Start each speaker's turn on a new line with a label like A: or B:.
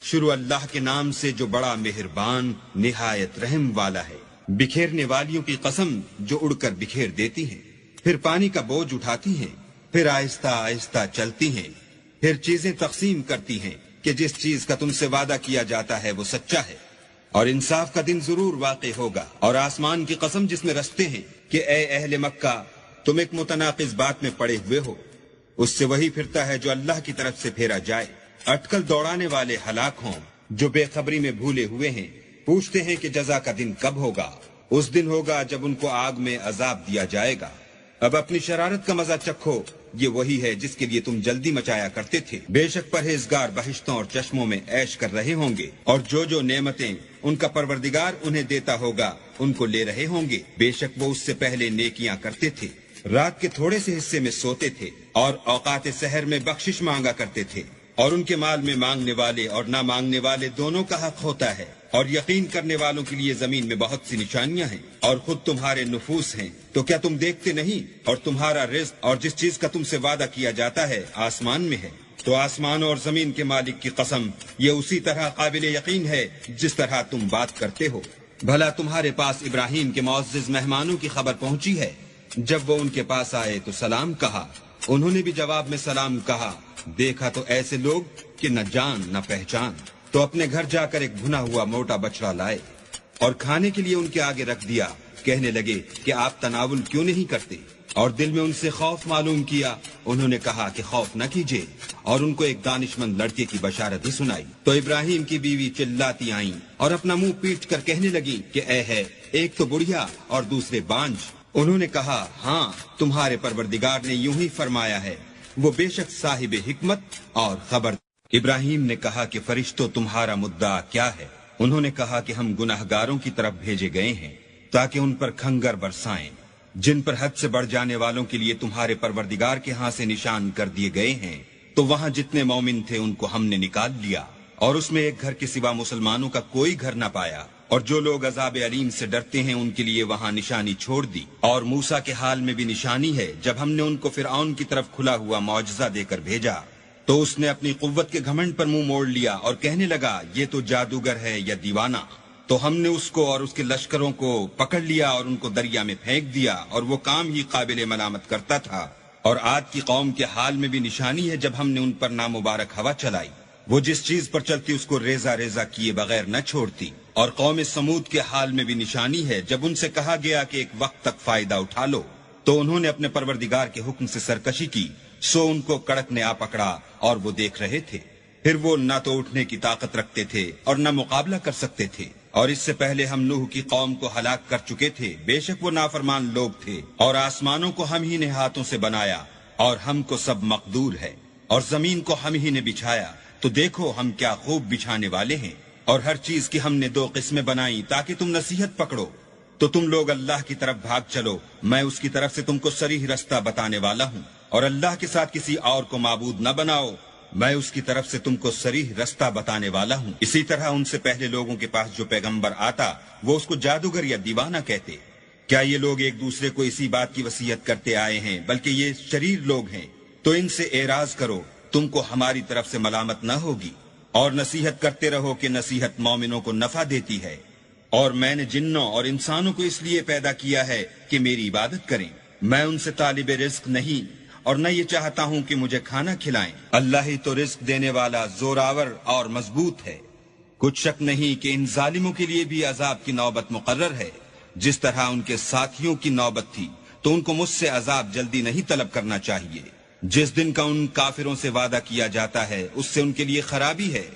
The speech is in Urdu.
A: شروع اللہ کے نام سے جو بڑا مہربان نہایت رحم والا ہے۔ بکھیرنے والیوں کی قسم جو اڑ کر بکھیر دیتی ہیں، پھر پانی کا بوجھ اٹھاتی ہیں، پھر آہستہ آہستہ چلتی ہیں، پھر چیزیں تقسیم کرتی ہیں کہ جس چیز کا تم سے وعدہ کیا جاتا ہے وہ سچا ہے، اور انصاف کا دن ضرور واقع ہوگا۔ اور آسمان کی قسم جس میں رستے ہیں کہ اے اہل مکہ تم ایک متناقض بات میں پڑے ہوئے ہو، اس سے وہی پھرتا ہے جو اللہ کی طرف سے پھیرا جائے۔ اٹکل دوڑانے والے ہلاک ہوں جو بے خبری میں بھولے ہوئے ہیں، پوچھتے ہیں کہ جزا کا دن کب ہوگا۔ اس دن ہوگا جب ان کو آگ میں عذاب دیا جائے گا۔ اب اپنی شرارت کا مزہ چکھو، یہ وہی ہے جس کے لیے تم جلدی مچایا کرتے تھے۔ بے شک پرہیزگار بہشتوں اور چشموں میں عیش کر رہے ہوں گے، اور جو نعمتیں ان کا پروردگار انہیں دیتا ہوگا ان کو لے رہے ہوں گے۔ بے شک وہ اس سے پہلے نیکیاں کرتے تھے، رات کے تھوڑے سے حصے میں سوتے تھے، اور اوقات سحر میں بخشش مانگا کرتے تھے، اور ان کے مال میں مانگنے والے اور نہ مانگنے والے دونوں کا حق ہوتا ہے۔ اور یقین کرنے والوں کے لیے زمین میں بہت سی نشانیاں ہیں، اور خود تمہارے نفوس ہیں، تو کیا تم دیکھتے نہیں؟ اور تمہارا رزق اور جس چیز کا تم سے وعدہ کیا جاتا ہے آسمان میں ہے۔ تو آسمان اور زمین کے مالک کی قسم، یہ اسی طرح قابل یقین ہے جس طرح تم بات کرتے ہو۔ بھلا تمہارے پاس ابراہیم کے معزز مہمانوں کی خبر پہنچی ہے؟ جب وہ ان کے پاس آئے تو سلام کہا، انہوں نے بھی جواب میں سلام کہا۔ دیکھا تو ایسے لوگ کہ نہ جان نہ پہچان، تو اپنے گھر جا کر ایک بھنا ہوا موٹا بچڑا لائے اور کھانے کے لیے ان کے آگے رکھ دیا۔ کہنے لگے کہ آپ تناول کیوں نہیں کرتے؟ اور دل میں ان سے خوف معلوم کیا۔ انہوں نے کہا کہ خوف نہ کیجیے، اور ان کو ایک دانشمند لڑکے کی بشارت ہی سنائی۔ تو ابراہیم کی بیوی چلاتی آئیں اور اپنا منہ پیٹ کر کہنے لگی کہ اے ہے، ایک تو بڑھیا اور دوسرے بانج۔ انہوں نے کہا ہاں، تمہارے پروردگار نے یوں ہی فرمایا ہے، وہ بے شک صاحب حکمت اور خبر۔ ابراہیم نے کہا کہ فرشتوں تمہارا مدعا کیا ہے؟ انہوں نے کہا کہ ہم گناہگاروں کی طرف بھیجے گئے ہیں تاکہ ان پر کھنگر برسائیں، جن پر حد سے بڑھ جانے والوں کے لیے تمہارے پروردگار کے ہاں سے نشان کر دیے گئے ہیں۔ تو وہاں جتنے مومن تھے ان کو ہم نے نکال لیا، اور اس میں ایک گھر کے سوا مسلمانوں کا کوئی گھر نہ پایا، اور جو لوگ عذاب علیم سے ڈرتے ہیں ان کے لیے وہاں نشانی چھوڑ دی۔ اور موسیٰ کے حال میں بھی نشانی ہے، جب ہم نے ان کو فرعون کی طرف کھلا ہوا معجزہ دے کر بھیجا تو اس نے اپنی قوت کے گھمنڈ پر منہ موڑ لیا اور کہنے لگا یہ تو جادوگر ہے یا دیوانہ۔ تو ہم نے اس کو اور اس کے لشکروں کو پکڑ لیا اور ان کو دریا میں پھینک دیا، اور وہ کام ہی قابل ملامت کرتا تھا۔ اور عاد کی قوم کے حال میں بھی نشانی ہے، جب ہم نے ان پر نامبارک ہوا چلائی، وہ جس چیز پر چلتی اس کو ریزہ ریزہ کیے بغیر نہ چھوڑتی۔ اور قوم سمود کے حال میں بھی نشانی ہے، جب ان سے کہا گیا کہ ایک وقت تک فائدہ اٹھا لو تو انہوں نے اپنے پروردگار کے حکم سے سرکشی کی، سو ان کو کڑک نے آ پکڑا اور وہ دیکھ رہے تھے۔ پھر وہ نہ تو اٹھنے کی طاقت رکھتے تھے اور نہ مقابلہ کر سکتے تھے۔ اور اس سے پہلے ہم نوح کی قوم کو ہلاک کر چکے تھے، بے شک وہ نافرمان لوگ تھے۔ اور آسمانوں کو ہم ہی نے ہاتھوں سے بنایا، اور ہم کو سب مقدور ہے، اور زمین کو ہم ہی نے بچھایا، تو دیکھو ہم کیا خوب بچھانے والے ہیں۔ اور ہر چیز کی ہم نے دو قسمیں بنائی تاکہ تم نصیحت پکڑو۔ تو تم لوگ اللہ کی طرف بھاگ چلو، میں اس کی طرف سے تم کو صریح رستہ بتانے والا ہوں، اور اللہ کے ساتھ کسی اور کو معبود نہ بناؤ، میں اس کی طرف سے تم کو صریح رستہ بتانے والا ہوں۔ اسی طرح ان سے پہلے لوگوں کے پاس جو پیغمبر آتا وہ اس کو جادوگر یا دیوانہ کہتے۔ کیا یہ لوگ ایک دوسرے کو اسی بات کی وصیت کرتے آئے ہیں؟ بلکہ یہ شریر لوگ ہیں۔ تو ان سے اعراض کرو، تم کو ہماری طرف سے ملامت نہ ہوگی، اور نصیحت کرتے رہو کہ نصیحت مومنوں کو نفع دیتی ہے۔ اور میں نے جنوں اور انسانوں کو اس لیے پیدا کیا ہے کہ میری عبادت کریں، میں ان سے طالب رزق نہیں، اور نہ یہ چاہتا ہوں کہ مجھے کھانا کھلائیں۔ اللہ ہی تو رزق دینے والا زوراور اور مضبوط ہے۔ کچھ شک نہیں کہ ان ظالموں کے لیے بھی عذاب کی نوبت مقرر ہے، جس طرح ان کے ساتھیوں کی نوبت تھی، تو ان کو مجھ سے عذاب جلدی نہیں طلب کرنا چاہیے۔ جس دن کا ان کافروں سے وعدہ کیا جاتا ہے اس سے ان کے لیے خرابی ہے۔